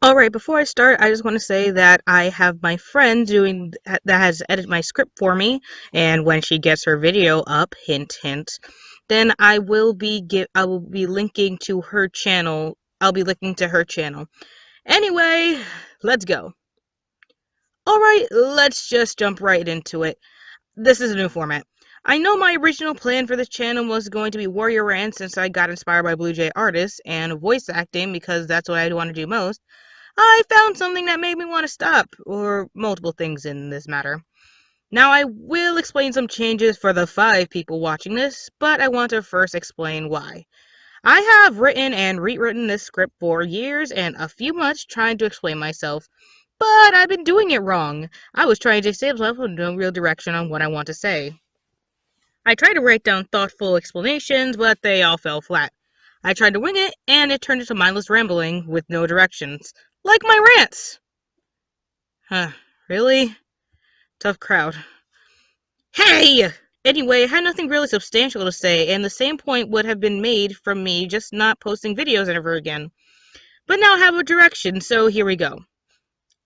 Alright, before I start, I just want to say that I have my friend doing that has edited my script for me, and when she gets her video up, hint hint, then I will be linking to her channel. I'll be linking to her channel. Anyway, let's go. Alright, let's just jump right into it. This is a new format. I know my original plan for this channel was going to be Warrior Rant since I got inspired by Blue Jay artists and voice acting because that's what I want to do most. I found something that made me want to stop, or multiple things in this matter. Now I will explain some changes for the 5 people watching this, but I want to first explain why. I have written and rewritten this script for years and a few months trying to explain myself, but I've been doing it wrong. I was trying to stay myself with no real direction on what I want to say. I tried to write down thoughtful explanations, but they all fell flat. I tried to wing it, and it turned into mindless rambling with no directions. Like my rants! Huh, really? Tough crowd. Hey! Anyway, I had nothing really substantial to say, and the same point would have been made from me just not posting videos ever again. But now I have a direction, so here we go.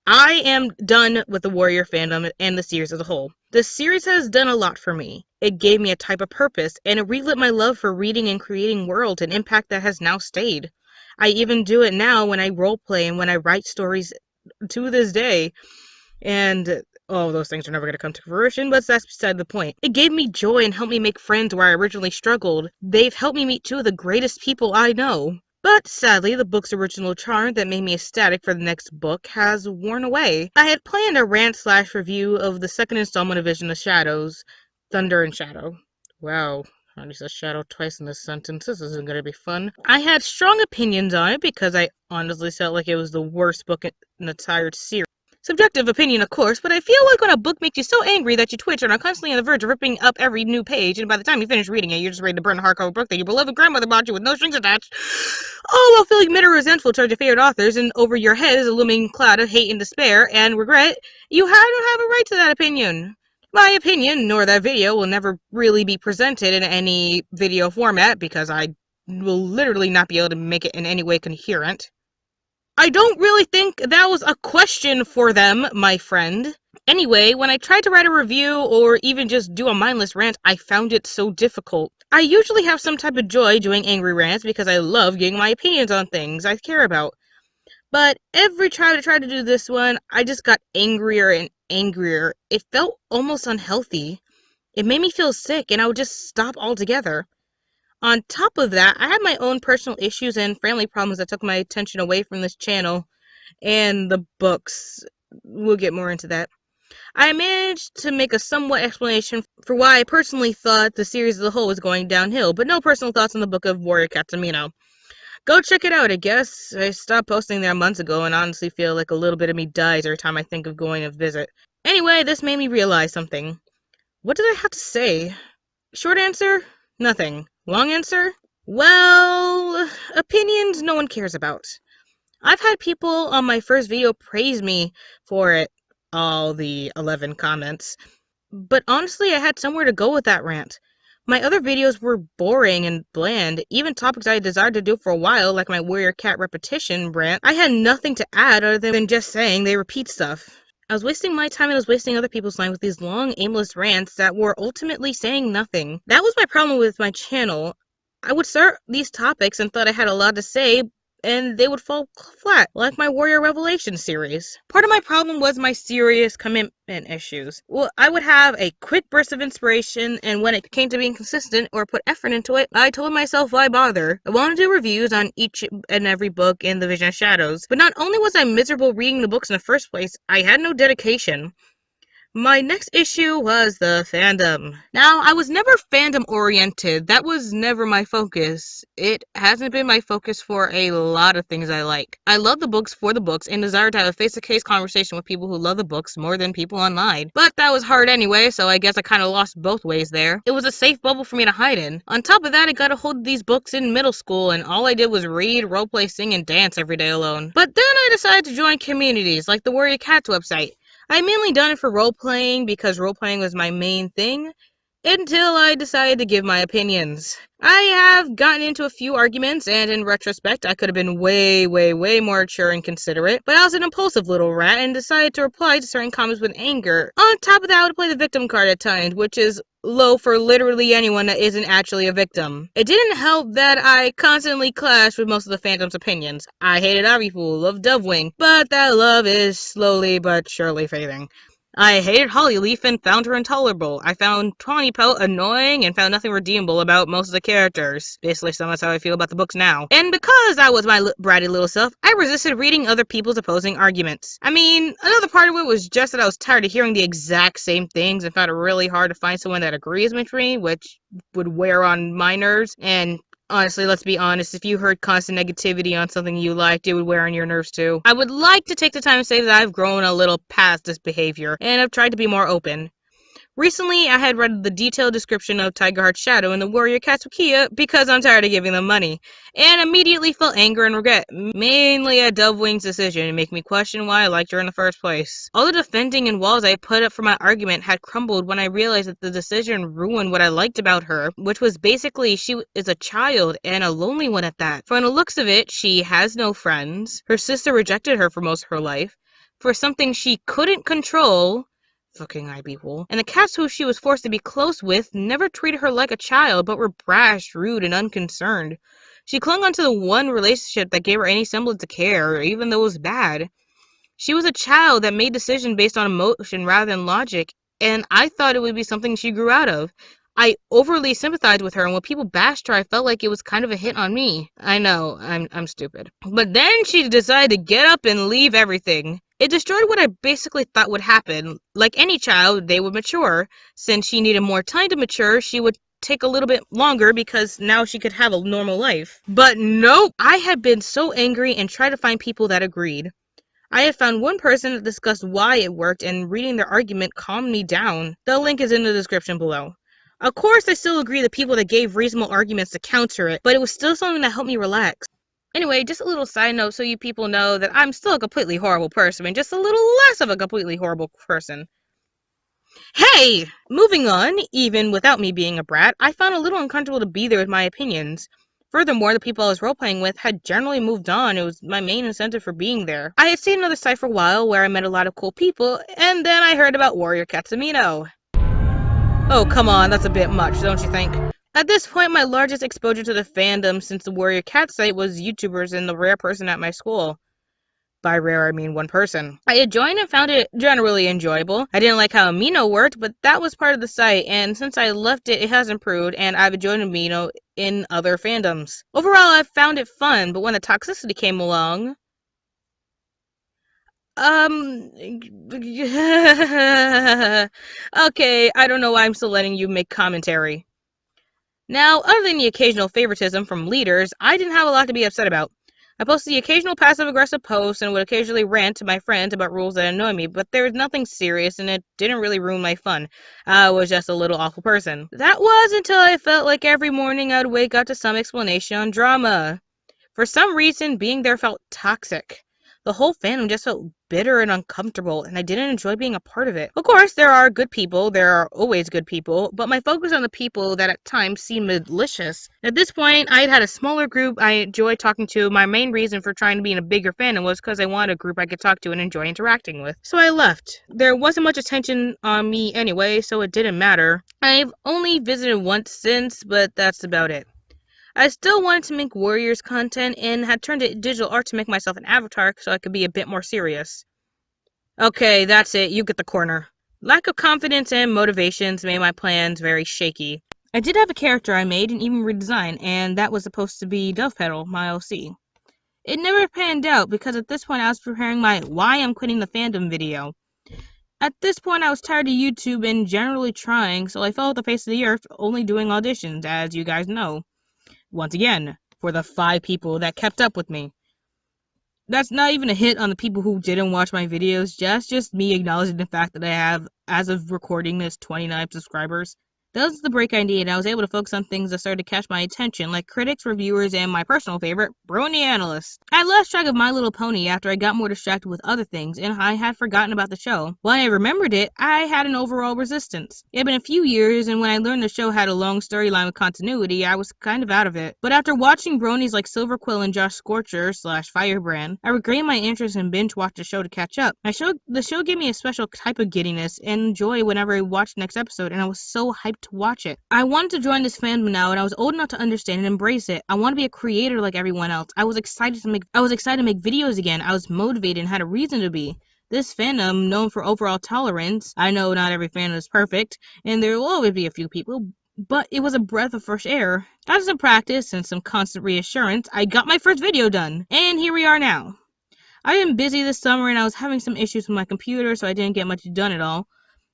I am done with the Warrior fandom and the series as a whole. The series has done a lot for me. It gave me a type of purpose, and it relit my love for reading and creating worlds, an impact that has now stayed. I even do it now when I roleplay and when I write stories to this day. And all those things are never going to come to fruition, but that's beside the point. It gave me joy and helped me make friends where I originally struggled. They've helped me meet 2 of the greatest people I know. But sadly, the book's original charm that made me ecstatic for the next book has worn away. I had planned a rant/review of the second installment of Vision of Shadows, Thunder and Shadow. Wow, I only said shadow twice in this sentence. This isn't going to be fun. I had strong opinions on it because I honestly felt like it was the worst book in the entire series. Subjective opinion, of course, but I feel like when a book makes you so angry that you twitch and are constantly on the verge of ripping up every new page, and by the time you finish reading it, you're just ready to burn a hardcover book that your beloved grandmother bought you with no strings attached, all while feeling bitter and resentful towards your favorite authors, and over your head is a looming cloud of hate and despair and regret, you don't have a right to that opinion. My opinion, nor that video, will never really be presented in any video format because I will literally not be able to make it in any way coherent. I don't really think that was a question for them, my friend. Anyway, when I tried to write a review or even just do a mindless rant, I found it so difficult. I usually have some type of joy doing angry rants because I love getting my opinions on things I care about. But every time I tried to do this one, I just got angrier and angrier. It felt almost unhealthy. It made me feel sick and I would just stop altogether. On top of that, I had my own personal issues and family problems that took my attention away from this channel and the books. We'll get more into that. I managed to make a somewhat explanation for why I personally thought the series as a whole was going downhill, but no personal thoughts on the book of Warrior Katamino. Go check it out, I guess. I stopped posting there months ago and honestly feel like a little bit of me dies every time I think of going to visit. Anyway, this made me realize something. What did I have to say? Short answer? Nothing. Long answer? Well, opinions no one cares about. I've had people on my first video praise me for it, all the 11 comments, but honestly I had somewhere to go with that rant. My other videos were boring and bland, even topics I desired to do for a while, like my Warrior Cat repetition rant. I had nothing to add other than just saying they repeat stuff. I was wasting my time and I was wasting other people's time with these long, aimless rants that were ultimately saying nothing. That was my problem with my channel. I would start these topics and thought I had a lot to say, and they would fall flat, like my Warrior Revelation series. Part of my problem was my serious commitment issues. Well, I would have a quick burst of inspiration, and when it came to being consistent or put effort into it, I told myself, why bother? I want to do reviews on each and every book in the Vision of Shadows, but not only was I miserable reading the books in the first place, I had no dedication. My next issue was the fandom. Now, I was never fandom-oriented. That was never my focus. It hasn't been my focus for a lot of things I like. I love the books for the books and desire to have a face-to-face conversation with people who love the books more than people online. But that was hard anyway, so I guess I kind of lost both ways there. It was a safe bubble for me to hide in. On top of that, I got a hold of these books in middle school, and all I did was read, roleplay, sing, and dance every day alone. But then I decided to join communities, like the Warrior Cats website. I mainly done it for role-playing because role-playing was my main thing, until I decided to give my opinions. I have gotten into a few arguments, and in retrospect, I could have been way, way, way more mature and considerate, but I was an impulsive little rat and decided to reply to certain comments with anger. On top of that, I would play the victim card at times, which is low for literally anyone that isn't actually a victim. It didn't help that I constantly clashed with most of the fandom's opinions. I hated Avifool, loved Dovewing, but that love is slowly but surely fading. I hated Hollyleaf and found her intolerable. I found Tawny Pelt annoying and found nothing redeemable about most of the characters. Basically, that's how I feel about the books now. And because I was my bratty little self, I resisted reading other people's opposing arguments. I mean, another part of it was just that I was tired of hearing the exact same things and found it really hard to find someone that agrees with me, which would wear on my nerves. And honestly, let's be honest, if you heard constant negativity on something you liked, it would wear on your nerves too. I would like to take the time to say that I've grown a little past this behavior, and I've tried to be more open. Recently, I had read the detailed description of Tigerheart's shadow in the Warrior Katsukiya because I'm tired of giving them money, and immediately felt anger and regret, mainly at Dovewing's decision, to make me question why I liked her in the first place. All the defending and walls I put up for my argument had crumbled when I realized that the decision ruined what I liked about her, which was basically she is a child, and a lonely one at that. From the looks of it, she has no friends, her sister rejected her for most of her life, for something she couldn't control, fucking Avifool. And the cats who she was forced to be close with never treated her like a child, but were brash, rude, and unconcerned. She clung onto the one relationship that gave her any semblance of care, even though it was bad. She was a child that made decisions based on emotion rather than logic, and I thought it would be something she grew out of. I overly sympathized with her, and when people bashed her, I felt like it was kind of a hit on me. I know, I'm stupid. But then she decided to get up and leave everything. It destroyed what I basically thought would happen. Like any child, they would mature. Since she needed more time to mature, she would take a little bit longer because now she could have a normal life. But nope! I had been so angry and tried to find people that agreed. I had found one person that discussed why it worked, and reading their argument calmed me down. The link is in the description below. Of course, I still agree with people that gave reasonable arguments to counter it, but it was still something that helped me relax. Anyway, just a little side note so you people know that I'm still a completely horrible person, and just a little less of a completely horrible person. Hey! Moving on, even without me being a brat, I found it a little uncomfortable to be there with my opinions. Furthermore, the people I was role-playing with had generally moved on. It was my main incentive for being there. I had stayed another site for a while where I met a lot of cool people, and then I heard about Warrior Katsumino. Oh, come on, that's a bit much, don't you think? At this point, my largest exposure to the fandom since the Warrior Cat site was YouTubers and the rare person at my school. By rare, I mean one person. I had joined and found it generally enjoyable. I didn't like how Amino worked, but that was part of the site, and since I left it, it has improved, and I've enjoyed Amino in other fandoms. Overall, I found it fun, but when the toxicity came along... Okay, I don't know why I'm still letting you make commentary. Now, other than the occasional favoritism from leaders, I didn't have a lot to be upset about. I posted the occasional passive-aggressive posts and would occasionally rant to my friends about rules that annoy me, but there was nothing serious and it didn't really ruin my fun. I was just a little awful person. That was until I felt like every morning I'd wake up to some explanation on drama. For some reason, being there felt toxic. The whole fandom just felt bitter and uncomfortable, and I didn't enjoy being a part of it. Of course, there are good people, there are always good people, but my focus on the people that at times seemed malicious. At this point, I had had a smaller group I enjoyed talking to. My main reason for trying to be in a bigger fandom was because I wanted a group I could talk to and enjoy interacting with. So I left. There wasn't much attention on me anyway, so it didn't matter. I've only visited once since, but that's about it. I still wanted to make Warriors content and had turned to digital art to make myself an avatar so I could be a bit more serious. Okay, that's it. You get the corner. Lack of confidence and motivations made my plans very shaky. I did have a character I made and even redesigned, and that was supposed to be Dovepetal, my OC. It never panned out because at this point I was preparing my Why I'm Quitting the Fandom video. At this point I was tired of YouTube and generally trying, so I fell off the face of the earth only doing auditions, as you guys know. Once again, for the 5 people that kept up with me. That's not even a hit on the people who didn't watch my videos, just me acknowledging the fact that I have, as of recording this, 29 subscribers. That was the break I needed. I was able to focus on things that started to catch my attention, like critics, reviewers, and my personal favorite, Brony Analyst. I lost track of My Little Pony after I got more distracted with other things, and I had forgotten about the show. When I remembered it, I had an overall resistance. It had been a few years, and when I learned the show had a long storyline with continuity, I was kind of out of it. But after watching bronies like Silver Quill and Josh Scorcher / Firebrand, I regained my interest and binge watched the show to catch up. The show gave me a special type of giddiness and joy whenever I watched the next episode, and I was so hyped to watch it. I wanted to join this fandom now, and I was old enough to understand and embrace it. I want to be a creator like everyone else. I was excited to make videos again. I was motivated and had a reason to be. This fandom, known for overall tolerance, I know not every fandom is perfect, and there will always be a few people, but it was a breath of fresh air. After some practice and some constant reassurance, I got my first video done, and here we are now. I've been busy this summer and I was having some issues with my computer, so I didn't get much done at all.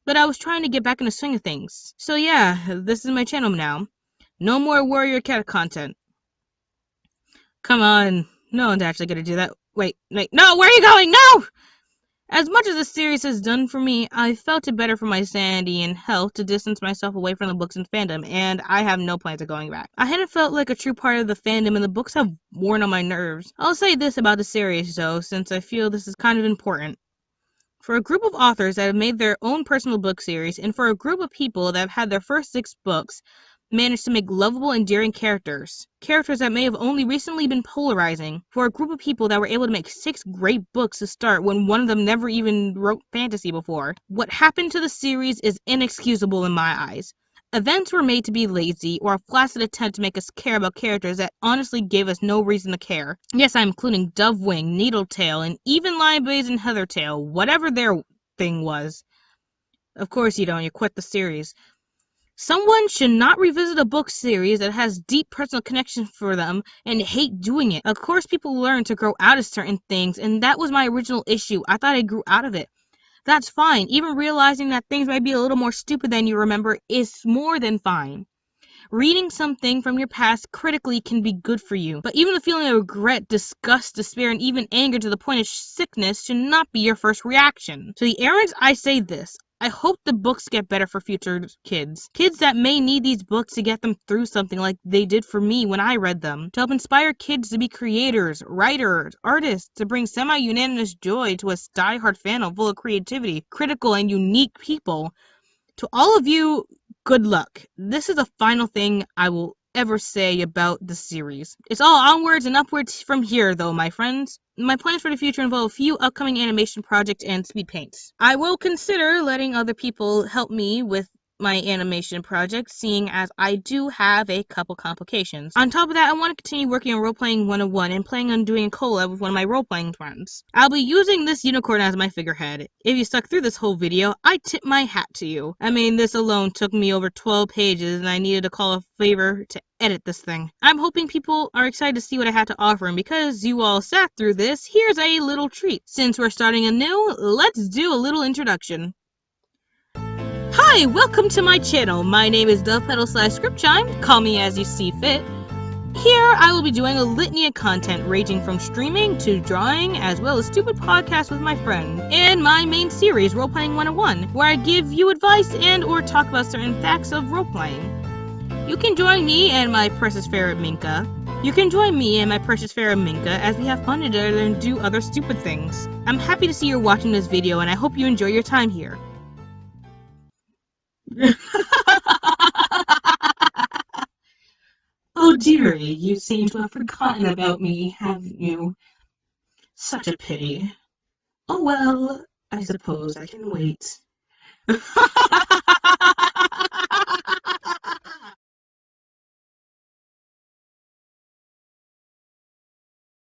But I was trying to get back in the swing of things. So yeah, this is my channel now. No more Warrior Cat content. Come on, no one's actually gonna do that. Wait, no, where are you going? No! As much as the series has done for me, I felt it better for my sanity and health to distance myself away from the books and fandom, and I have no plans of going back. I hadn't felt like a true part of the fandom, and the books have worn on my nerves. I'll say this about the series, though, since I feel this is kind of important. For a group of authors that have made their own personal book series, and for a group of people that have had their first 6 books managed to make lovable, endearing characters that may have only recently been polarizing, for a group of people that were able to make 6 great books to start when one of them never even wrote fantasy before. What happened to the series is inexcusable in my eyes. Events were made to be lazy, or a flaccid attempt to make us care about characters that honestly gave us no reason to care. Yes, I'm including Dovewing, Needletail, and even Lionblaze and Heathertail, whatever their thing was. Of course you don't, you quit the series. Someone should not revisit a book series that has deep personal connection for them and hate doing it. Of course, people learn to grow out of certain things, and that was my original issue. I thought I grew out of it. That's fine. Even realizing that things might be a little more stupid than you remember is more than fine. Reading something from your past critically can be good for you, but even the feeling of regret, disgust, despair, and even anger to the point of sickness should not be your first reaction. To the errands, I say this. I hope the books get better for future kids. Kids that may need these books to get them through something like they did for me when I read them. To help inspire kids to be creators, writers, artists, to bring semi-unanimous joy to a die-hard fandom full of creativity, critical, and unique people. To all of you, good luck. This is the final thing I will ever say about the series. It's all onwards and upwards from here, though, my friends. My plans for the future involve a few upcoming animation projects and speed paints. I will consider letting other people help me with my animation project, seeing as I do have a couple complications. On top of that, I want to continue working on Role-Playing 101 and planning on doing a collab with one of my role-playing friends. I'll be using this unicorn as my figurehead. If you stuck through this whole video, I tip my hat to you. I mean, this alone took me over 12 pages and I needed to call a favor to edit this thing. I'm hoping people are excited to see what I had to offer, and because you all sat through this, here's a little treat. Since we're starting anew, let's do a little introduction. Hi, welcome to my channel. My name is DovePedal/ScriptChime. Call me as you see fit. Here, I will be doing a litany of content ranging from streaming to drawing, as well as stupid podcasts with my friend, and my main series, Role-Playing 101, where I give you advice and or talk about certain facts of role-playing. You can join me and my precious ferret Minka. As we have fun together and do other stupid things. I'm happy to see you're watching this video, and I hope you enjoy your time here. Oh dearie, you seem to have forgotten about me, haven't you? Such a pity. Oh well, I suppose I can wait.